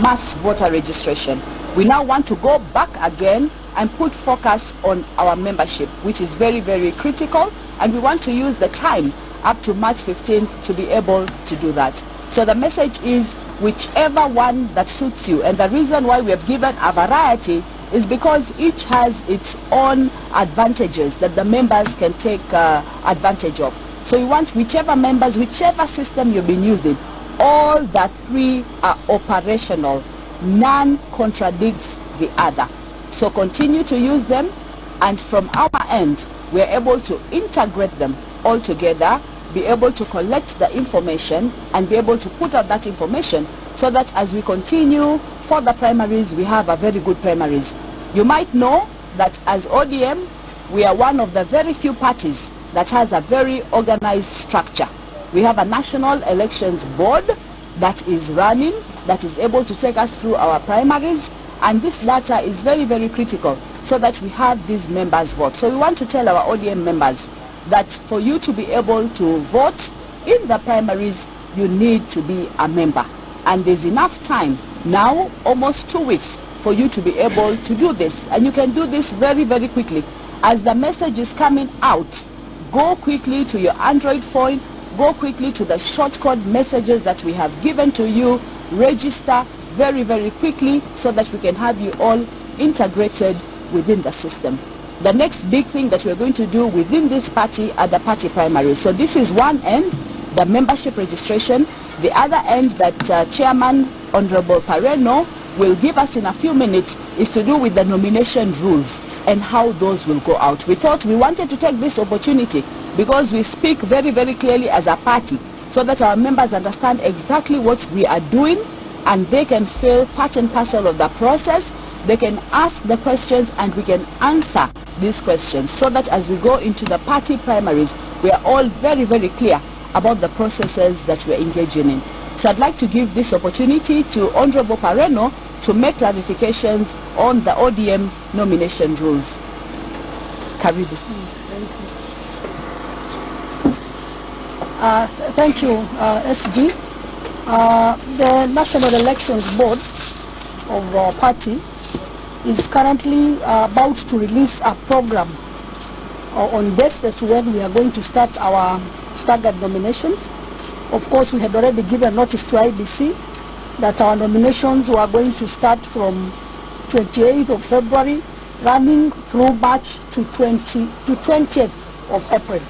mass voter registration. We now want to go back again and put focus on our membership, which is very, very critical, and we want to use the time up to March 15th to be able to do that. So the message is whichever one that suits you, and the reason why we have given a variety is because each has its own advantages that the members can take advantage of. So we want whichever members, whichever system you've been using, all the three are operational. None contradicts the other. So continue to use them, and from our end, we are able to integrate them all together, be able to collect the information and be able to put out that information so that as we continue for the primaries, we have a very good primaries. You might know that as ODM, we are one of the very few parties that has a very organized structure. We have a National Elections Board that is running, that is able to take us through our primaries, and this data is very, very critical so that we have these members vote. So we want to tell our ODM members that for you to be able to vote in the primaries, you need to be a member. And there's enough time now, almost 2 weeks, for you to be able to do this. And you can do this very, very quickly. As the message is coming out, go quickly to your Android phone, go quickly to the shortcode messages that we have given to you, register very, very quickly so that we can have you all integrated within the system. The next big thing that we're going to do within this party are the party primaries. So this is one end, the membership registration. The other end that Chairman Honorable Pareno will give us in a few minutes is to do with the nomination rules and how those will go out. We thought we wanted to take this opportunity because we speak very, very clearly as a party so that our members understand exactly what we are doing and they can feel part and parcel of the process. They can ask the questions and we can answer these questions so that as we go into the party primaries, we are all very, very clear about the processes that we're engaging in. So I'd like to give this opportunity to Honorable Pareno to make clarifications on the ODM nomination rules. Karibu. Thank you, SG. The National Elections Board of our party is currently about to release a program on dates as to when we are going to start our staggered nominations. Of course, we had already given notice to IBC that our nominations were going to start from 28th of February, running through March to 20th of April.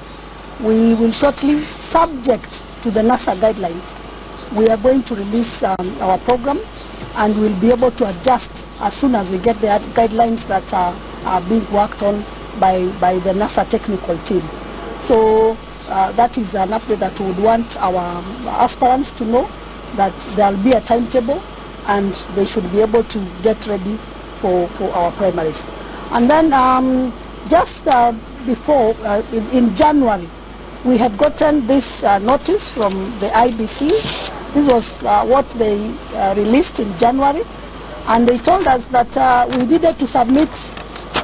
We will shortly, subject to the NASA guidelines, we are going to release our program, and we'll be able to adjust as soon as we get the guidelines that are being worked on by the NASA technical team. So that is an update that we would want our aspirants to know, that there will be a timetable and they should be able to get ready for our primaries. And then just before, in January, we had gotten this notice from the IBC. This was what they released in January. And they told us that we needed to submit,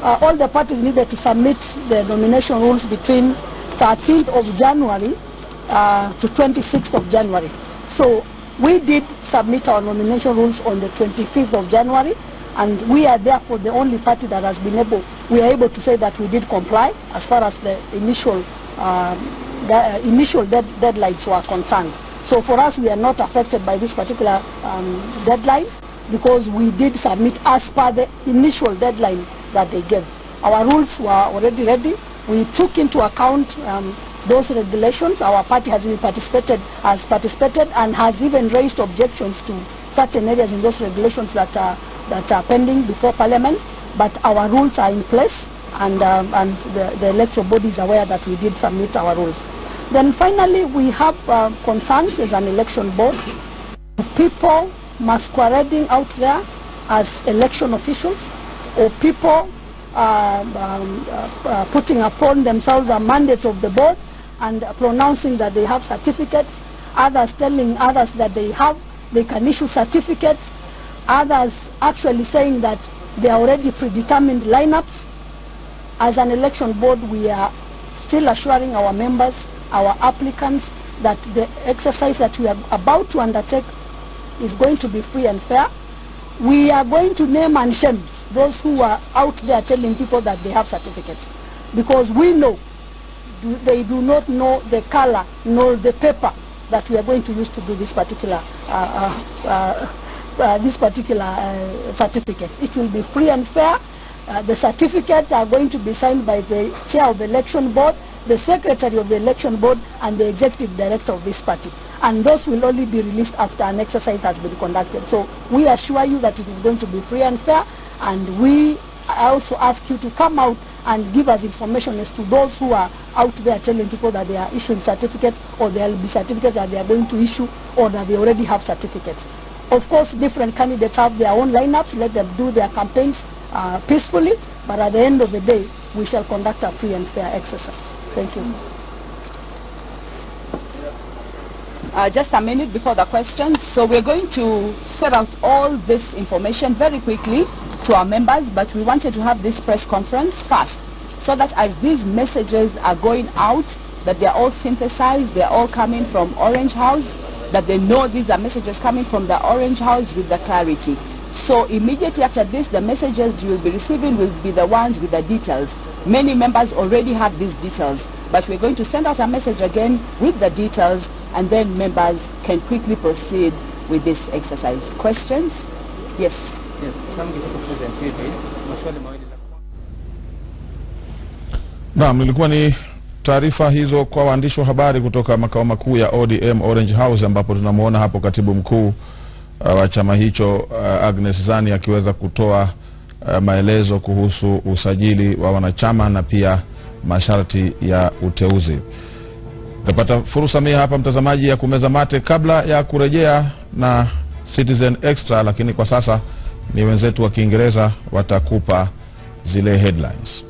all the parties needed to submit the nomination rules between 13th of January to 26th of January. So we did submit our nomination rules on the 25th of January, and we are therefore the only party that has been able, we are able to say that we did comply as far as the initial deadlines were concerned. So for us, we are not affected by this particular deadline, because we did submit as per the initial deadline that they gave. Our rules were already ready. We took into account those regulations. Our party has participated and has even raised objections to certain areas in those regulations that are pending before Parliament. But our rules are in place, and the electoral body is aware that we did submit our rules. Then finally, we have concerns as an election board. People masquerading out there as election officials, or people putting upon themselves a mandate of the board and pronouncing that they have certificates, others telling others that they can issue certificates, others actually saying that they are already predetermined lineups. As an election board, we are still assuring our members, our applicants, that the exercise that we are about to undertake is going to be free and fair. we are going to name and shame those who are out there telling people that they have certificates, because we know they do not know the color nor the paper that we are going to use to do this particular certificate. It will be free and fair. The certificates are going to be signed by the chair of the election board, the secretary of the election board, and the executive director of this party. And those will only be released after an exercise has been conducted. So we assure you that it is going to be free and fair, and we also ask you to come out and give us information as to those who are out there telling people that they are issuing certificates, or there will be certificates that they are going to issue, or that they already have certificates. Of course, different candidates have their own lineups. Let them do their campaigns peacefully, but at the end of the day, we shall conduct a free and fair exercise. Thank you. Just a minute before the questions. So we're going to set out all this information very quickly to our members, but we wanted to have this press conference first, so that as these messages are going out, that they're all synthesized, they're all coming from Orange House, that they know these are messages coming from the Orange House with the clarity. So immediately after this, the messages you will be receiving will be the ones with the details. Many members already have these details, but we're going to send out a message again with the details, and then members can quickly proceed with this exercise. Questions? Yes. Naam, nilikuwa ni taarifa hizo kwa waandishi wa habari kutoka makao makuu ya ODM Orange House, ambapo tunamuona hapo katibu mkuu wa chama hicho Agnes Zani akiweza kutoa maelezo kuhusu usajili wa wanachama na pia masharti ya uteuzi. Napata fursa mimi hapa mtazamaji ya kumeza mate kabla ya kurejea na Citizen Extra, lakini kwa sasa ni wenzetu wa Kiingereza watakupa zile headlines.